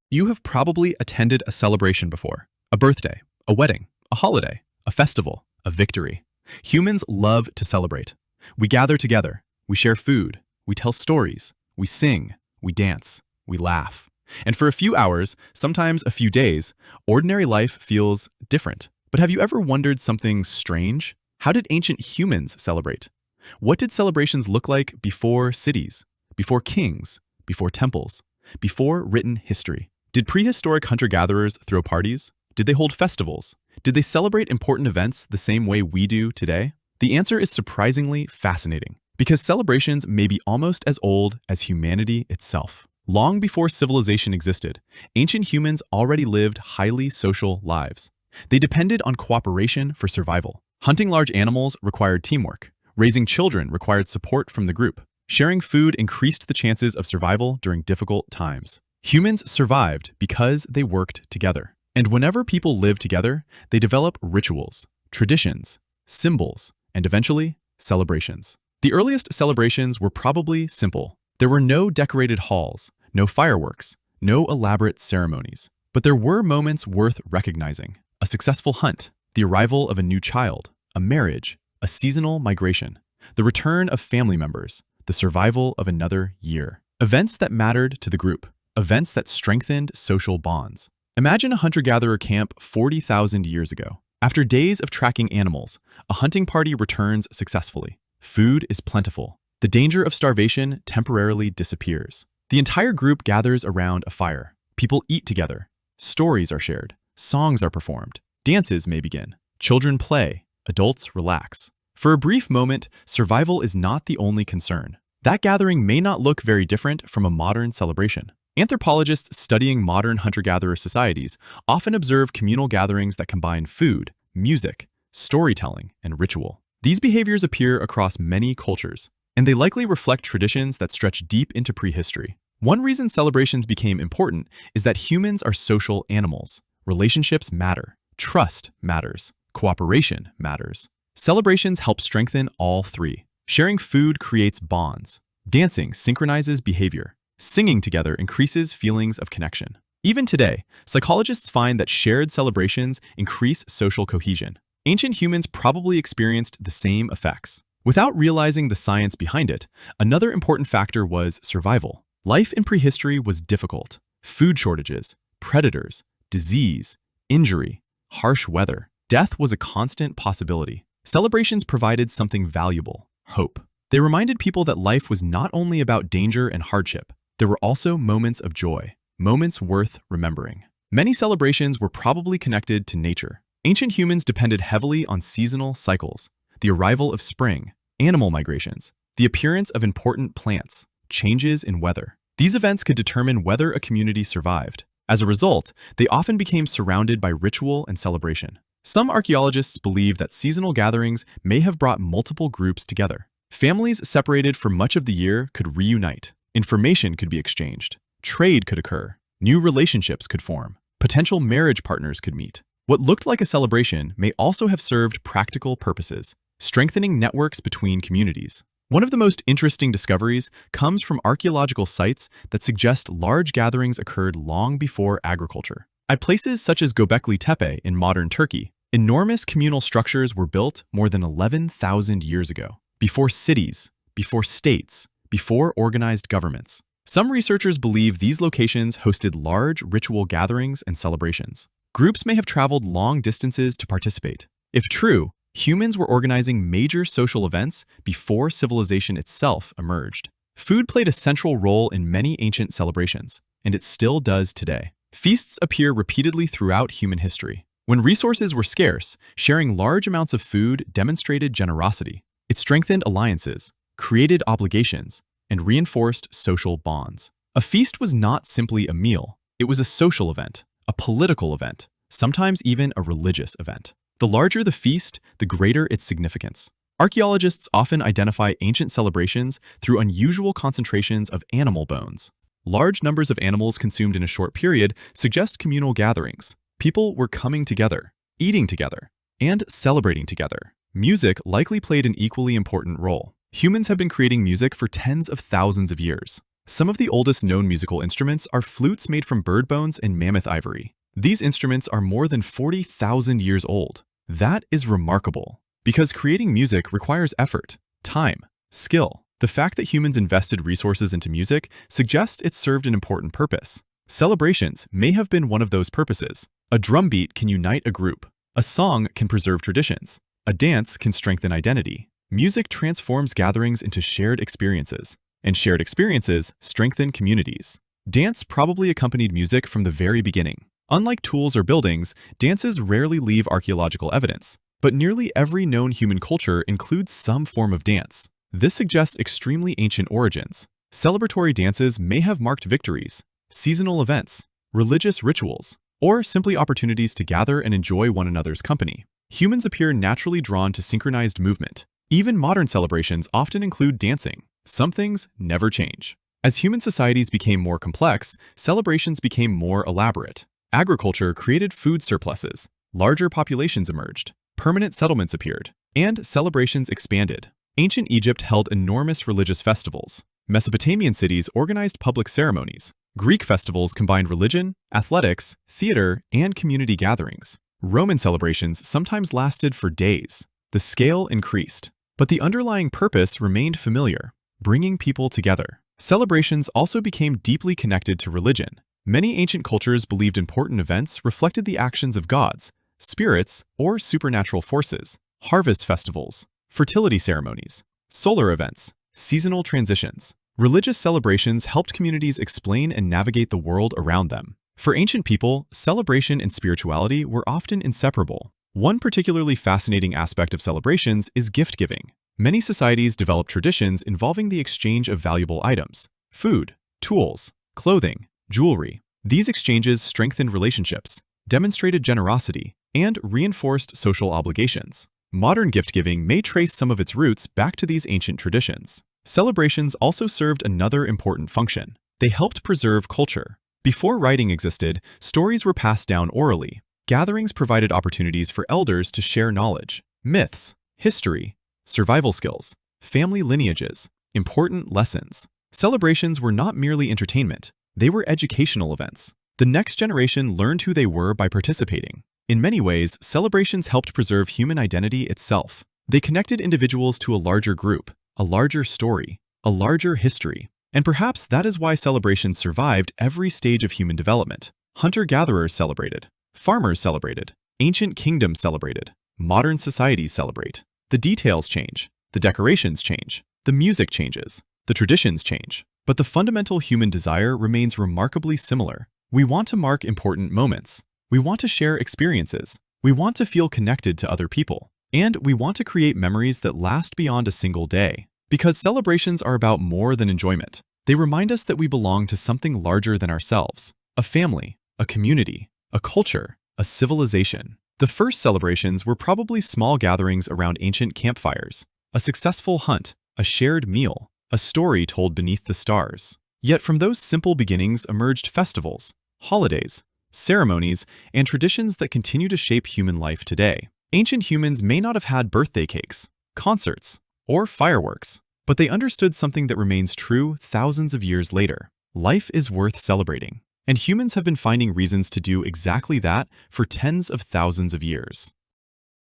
You have probably attended a celebration before: a birthday, a wedding, a holiday, a festival, a victory. Humans love to celebrate. We gather together, we share food, we tell stories, we sing, we dance, we laugh. And for a few hours, sometimes a few days, ordinary life feels different. But have you ever wondered something strange? How did ancient humans celebrate? What did celebrations look like before cities, before kings, before temples, before written history? Did prehistoric hunter-gatherers throw parties? Did they hold festivals? Did they celebrate important events the same way we do today? The answer is surprisingly fascinating, because celebrations may be almost as old as humanity itself. Long before civilization existed, ancient humans already lived highly social lives. They depended on cooperation for survival. Hunting large animals required teamwork. Raising children required support from the group. Sharing food increased the chances of survival during difficult times. Humans survived because they worked together. And whenever people live together, they develop rituals, traditions, symbols, and eventually, celebrations. The earliest celebrations were probably simple. There were no decorated halls, no fireworks, no elaborate ceremonies. But there were moments worth recognizing: a successful hunt, the arrival of a new child, a marriage, a seasonal migration, the return of family members, the survival of another year. Events that mattered to the group. Events that strengthened social bonds. Imagine a hunter-gatherer camp 40,000 years ago. After days of tracking animals, a hunting party returns successfully. Food is plentiful. The danger of starvation temporarily disappears. The entire group gathers around a fire. People eat together. Stories are shared. Songs are performed. Dances may begin. Children play. Adults relax. For a brief moment, survival is not the only concern. That gathering may not look very different from a modern celebration. Anthropologists studying modern hunter-gatherer societies often observe communal gatherings that combine food, music, storytelling, and ritual. These behaviors appear across many cultures, and they likely reflect traditions that stretch deep into prehistory. One reason celebrations became important is that humans are social animals. Relationships matter. Trust matters. Cooperation matters. Celebrations help strengthen all three. Sharing food creates bonds. Dancing synchronizes behavior. Singing together increases feelings of connection. Even today, psychologists find that shared celebrations increase social cohesion. Ancient humans probably experienced the same effects. Without realizing the science behind it, another important factor was survival. Life in prehistory was difficult. Food shortages, predators, disease, injury, harsh weather. Death was a constant possibility. Celebrations provided something valuable: hope. They reminded people that life was not only about danger and hardship. There were also moments of joy, moments worth remembering. Many celebrations were probably connected to nature. Ancient humans depended heavily on seasonal cycles: the arrival of spring, animal migrations, the appearance of important plants, changes in weather. These events could determine whether a community survived. As a result, they often became surrounded by ritual and celebration. Some archaeologists believe that seasonal gatherings may have brought multiple groups together. Families separated for much of the year could reunite. Information could be exchanged. Trade could occur. New relationships could form. Potential marriage partners could meet. What looked like a celebration may also have served practical purposes, strengthening networks between communities. One of the most interesting discoveries comes from archaeological sites that suggest large gatherings occurred long before agriculture. At places such as Göbekli Tepe in modern Turkey, enormous communal structures were built more than 11,000 years ago, before cities, before states, before organized governments. Some researchers believe these locations hosted large ritual gatherings and celebrations. Groups may have traveled long distances to participate. If true, humans were organizing major social events before civilization itself emerged. Food played a central role in many ancient celebrations, and it still does today. Feasts appear repeatedly throughout human history. When resources were scarce, sharing large amounts of food demonstrated generosity. It strengthened alliances, created obligations, and reinforced social bonds. A feast was not simply a meal. It was a social event, a political event, sometimes even a religious event. The larger the feast, the greater its significance. Archaeologists often identify ancient celebrations through unusual concentrations of animal bones. Large numbers of animals consumed in a short period suggest communal gatherings. People were coming together, eating together, and celebrating together. Music likely played an equally important role. Humans have been creating music for tens of thousands of years. Some of the oldest known musical instruments are flutes made from bird bones and mammoth ivory. These instruments are more than 40,000 years old. That is remarkable, because creating music requires effort, time, skill. The fact that humans invested resources into music suggests it served an important purpose. Celebrations may have been one of those purposes. A drum beat can unite a group. A song can preserve traditions. A dance can strengthen identity. Music transforms gatherings into shared experiences, and shared experiences strengthen communities. Dance probably accompanied music from the very beginning. Unlike tools or buildings, dances rarely leave archaeological evidence, but nearly every known human culture includes some form of dance. This suggests extremely ancient origins. Celebratory dances may have marked victories, seasonal events, religious rituals, or simply opportunities to gather and enjoy one another's company. Humans appear naturally drawn to synchronized movement. Even modern celebrations often include dancing. Some things never change. As human societies became more complex, celebrations became more elaborate. Agriculture created food surpluses, larger populations emerged, permanent settlements appeared, and celebrations expanded. Ancient Egypt held enormous religious festivals. Mesopotamian cities organized public ceremonies. Greek festivals combined religion, athletics, theater, and community gatherings. Roman celebrations sometimes lasted for days. The scale increased, but the underlying purpose remained familiar: bringing people together. Celebrations also became deeply connected to religion. Many ancient cultures believed important events reflected the actions of gods, spirits, or supernatural forces. Harvest festivals, fertility ceremonies, solar events, seasonal transitions. Religious celebrations helped communities explain and navigate the world around them. For ancient people, celebration and spirituality were often inseparable. One particularly fascinating aspect of celebrations is gift-giving. Many societies developed traditions involving the exchange of valuable items: food, tools, clothing, jewelry. These exchanges strengthened relationships, demonstrated generosity, and reinforced social obligations. Modern gift-giving may trace some of its roots back to these ancient traditions. Celebrations also served another important function. They helped preserve culture. Before writing existed, stories were passed down orally. Gatherings provided opportunities for elders to share knowledge, myths, history, survival skills, family lineages, important lessons. Celebrations were not merely entertainment, they were educational events. The next generation learned who they were by participating. In many ways, celebrations helped preserve human identity itself. They connected individuals to a larger group, a larger story, a larger history. And perhaps that is why celebrations survived every stage of human development. Hunter-gatherers celebrated. Farmers celebrated. Ancient kingdoms celebrated. Modern societies celebrate. The details change. The decorations change. The music changes. The traditions change. But the fundamental human desire remains remarkably similar. We want to mark important moments. We want to share experiences. We want to feel connected to other people. And we want to create memories that last beyond a single day. Because celebrations are about more than enjoyment. They remind us that we belong to something larger than ourselves. A family, a community, a culture, a civilization. The first celebrations were probably small gatherings around ancient campfires, a successful hunt, a shared meal, a story told beneath the stars. Yet from those simple beginnings emerged festivals, holidays, ceremonies, and traditions that continue to shape human life today. Ancient humans may not have had birthday cakes, concerts, or fireworks, but they understood something that remains true thousands of years later. Life is worth celebrating, and humans have been finding reasons to do exactly that for tens of thousands of years.